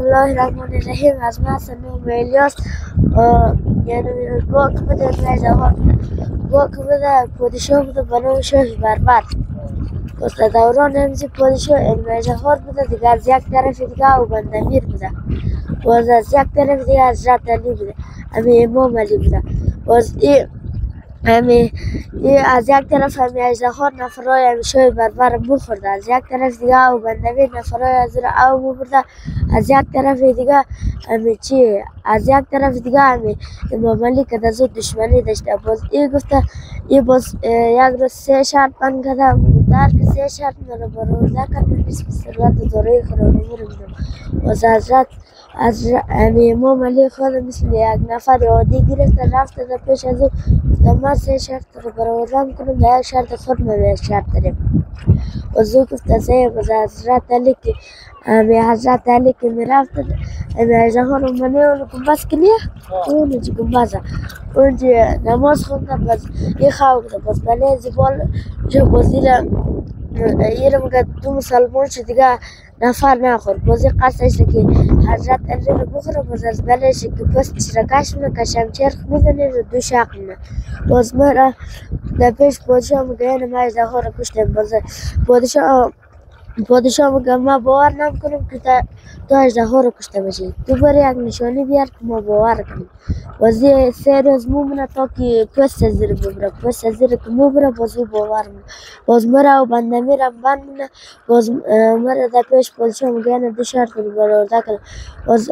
الله الرحمن الرحیم. از من سنوم الیاس یعنی گوک بده میزه ها گوک بده پادشاه بوده بنام شاه بربر. پس در دوران همزی پادشاه میزه ها بوده دیگه از یک طرف دیگه او بندمیر بوده. باز از یک طرف دیگه حضرت علی بوده. امی امام علی بوده. باز همی از یک طرف همی اژدها نفرای همی شاه بربر بخورده، از یک طرف دیگه او بندوی نفرای از را او ببرده، از یک طرف دیگه همی از یک طرف دیگه همی امام علی که در زود دشمنی داشته. باز ای گفته ای باز یک روز 3 شرط بند کرده گفته هر که 3 شرط مرا برآورده کرد من نصف ثروت و دارایی خود را می‌دم. باز حضرت از امام علی خود مثل یک نفر عادی گرفته رفته در پیش از او گفته من 3 شرط رو برآورده کنم در یک شرط خود من یک شرط داریم. باز او گفته سه. باز حضرت علی که میرفت امی اژدها رو منه اونو گنبز کنیه اونو چی گنبزه اونجا نماز خونده. باز این خواه بوده باز بله زبال باز ایره میگه تو مسلمان شو دیگه نفر نخور. باز این قصدش که حضرت علی رو بخوره. باز از بلش که پستش را کش میده که شمشیر میزنه رو دو شق میده. باز مره در پیش پادشاه میگه این ما اژدها رو کشتیم. باز پادشاه میگه من باور نمیکنم که تو اژدها رو کشته باشی، تو برای یک نشانی بیار که ما باور کنیم. باز 3 روز میمونه تا که پست زیر ببره. پست زیر که میبره باز او باور میکنه. باز مره و بنده میرم بند مونه. باز مره در پیش پادشاه میگه این 2 شرط رو برآورده کنه. باز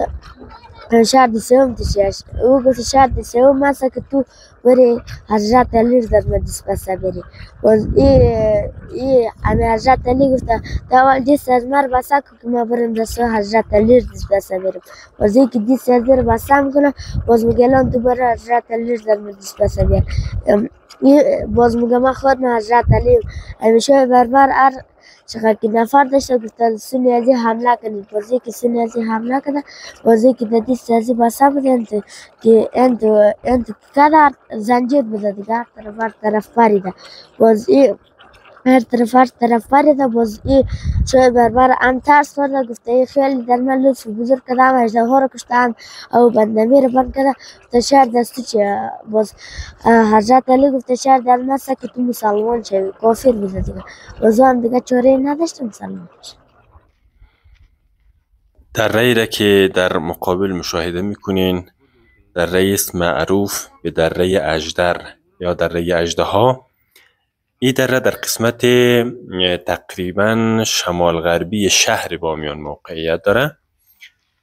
شرط سوم چیه؟ او گفت شرط سوم است که تو بری حضرت علی رو در مجلس بسته بری. باز امی حضرت علی گفته تو اول دست از من بسته کن که ما بریم دست حضرت علی رو بسته بریم. باز که دست از من بسته میکنه. باز میگه الان تو بری حضرت علی رو در مجلس بسته بری. باز میگه من خود من حضرت علی همیشه بربر هر چقدر که نفر داشته گفتن سنی ازی حمله کنید. بازی که سنی ازی حمله کنه. بازی که در دیست ازی بسته بوده که انتو کدر زنجیر بوده دیگه هر طرف پریده. باز هر طرف پریده. باز شاید بربر هم ترس کرده گفته ای خیلی در من لطف بزرگ کدم اژدها رو کشتم او بندمی رو بند کرده تا شهر دستو چه. باز حضرت علی گفته شهر در نسته که تو مسلمان شوی کافر بوده دیگه. باز هم دیگه چاره نداشته مسلمان بشه. دره را که در مقابل مشاهده میکنین دره است معروف به دره اژدر یا دره اژدها. این دره در قسمت تقریبا شمال غربی شهر بامیان موقعیت داره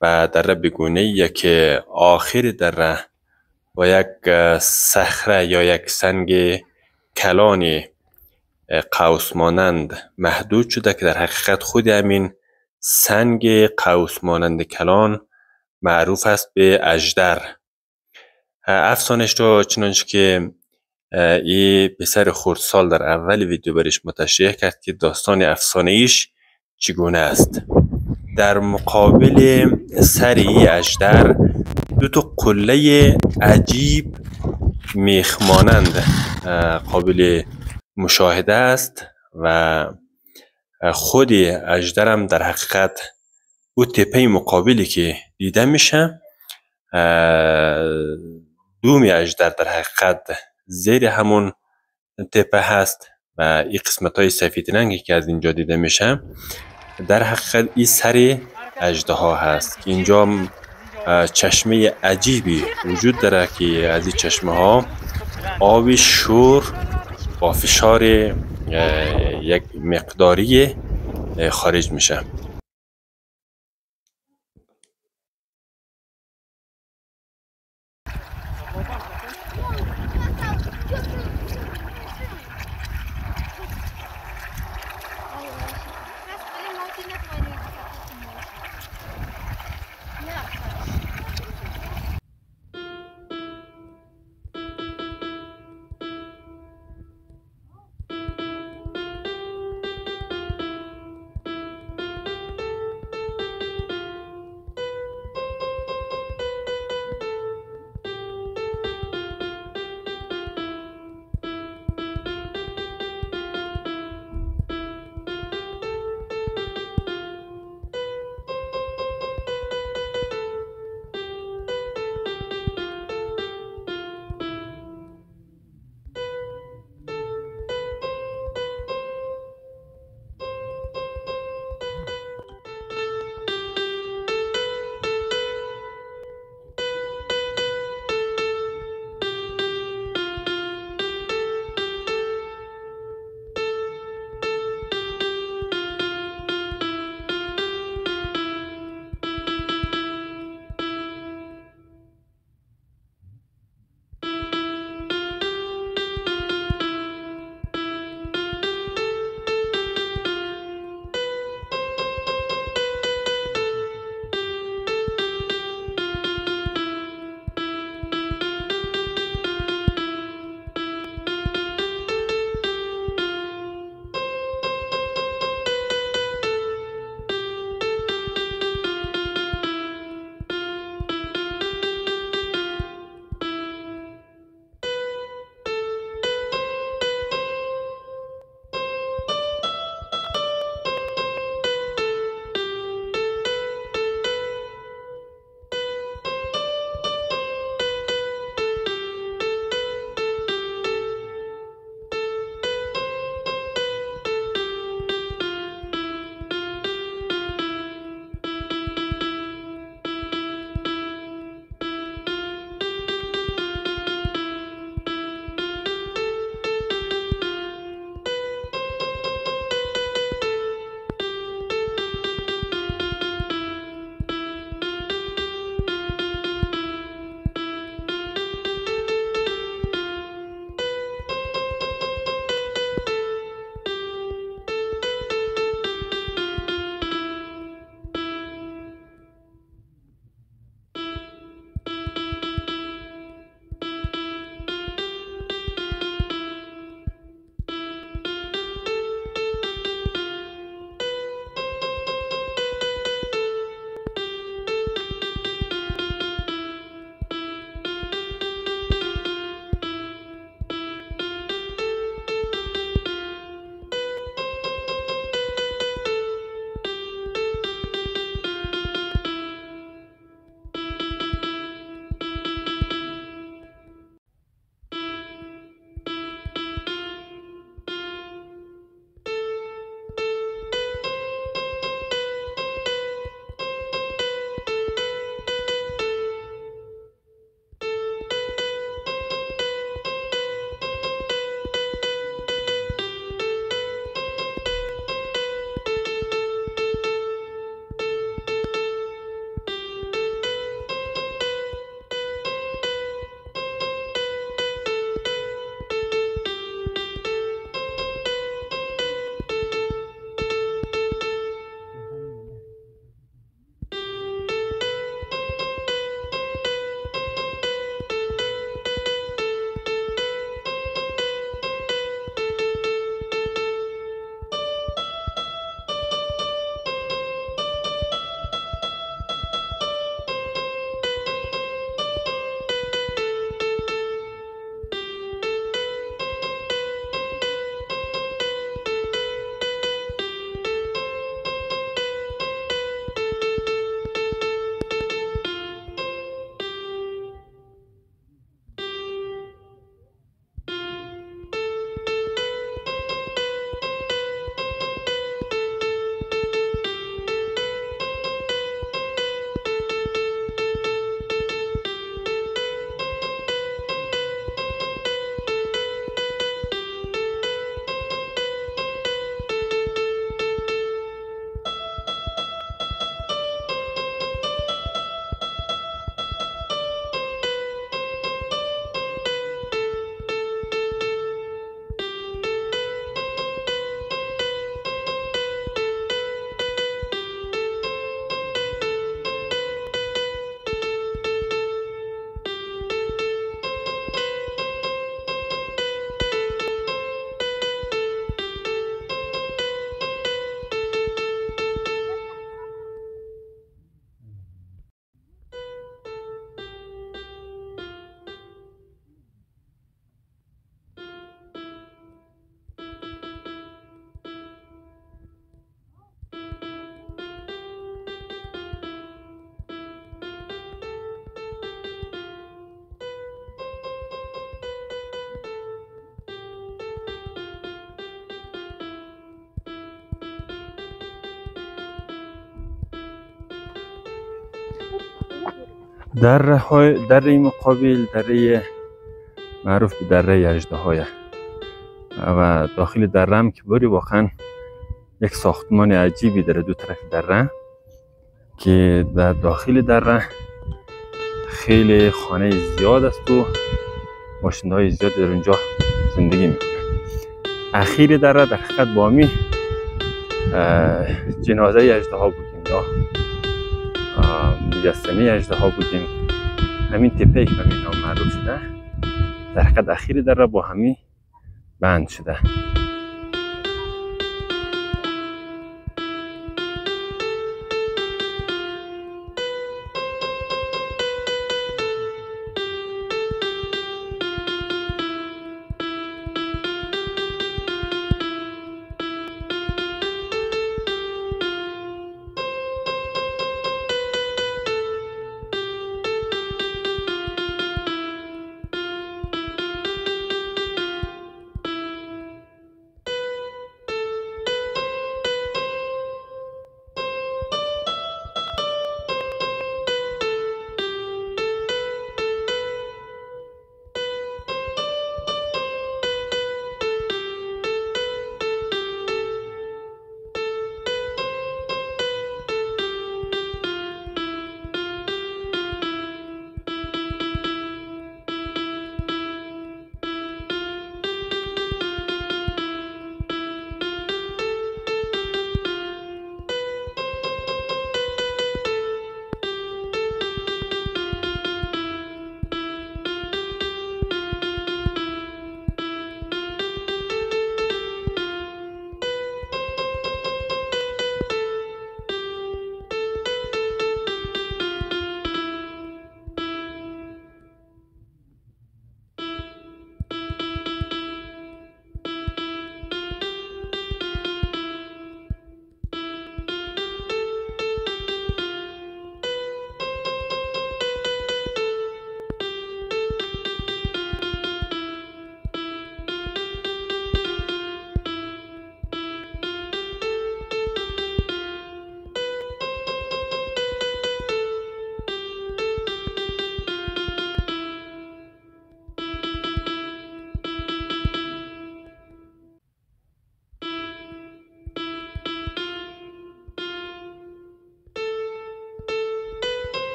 و دره بگونه که آخر دره با یک صخره یا یک سنگ کلان قوس مانند محدود شده که در حقیقت خود همین سنگ قوس مانند کلان معروف است به اژدر. افسانش رو چنانچه که این پسر خردسال در اول ویدیو برش متشریح کرد که داستان افسانه ایش چگونه است. در مقابل سر این اژدر 2 قله عجیب میخ مانند قابل مشاهده است و خود اژدر هم در حقیقت او تپه مقابلی که دیده میشه دوم اژدر در حقیقت زیر همون تپه هست و این قسمت های سفید رنگی که از اینجا دیده میشه در حقیقت این سر اژدها هست که اینجا چشمه عجیبی وجود داره که از این چشمه ها آب شور با فشار یک مقداری خارج میشه. دره مقابل دره معروف به دره اژدهای و داخل دره هم که بری واقعا یک ساختمان عجیبی داره دو طرف دره که در داخل دره خیلی خانه زیاد است و ماشین‌های زیاد در اونجا زندگی میکنه. اخیر دره در حقیقت با می جنازه اژدها بودیم یا مجسمه اژدها بودیم. همین تپه که به این نام معروف شده در حقیقت اخیر دره با همی بند شده.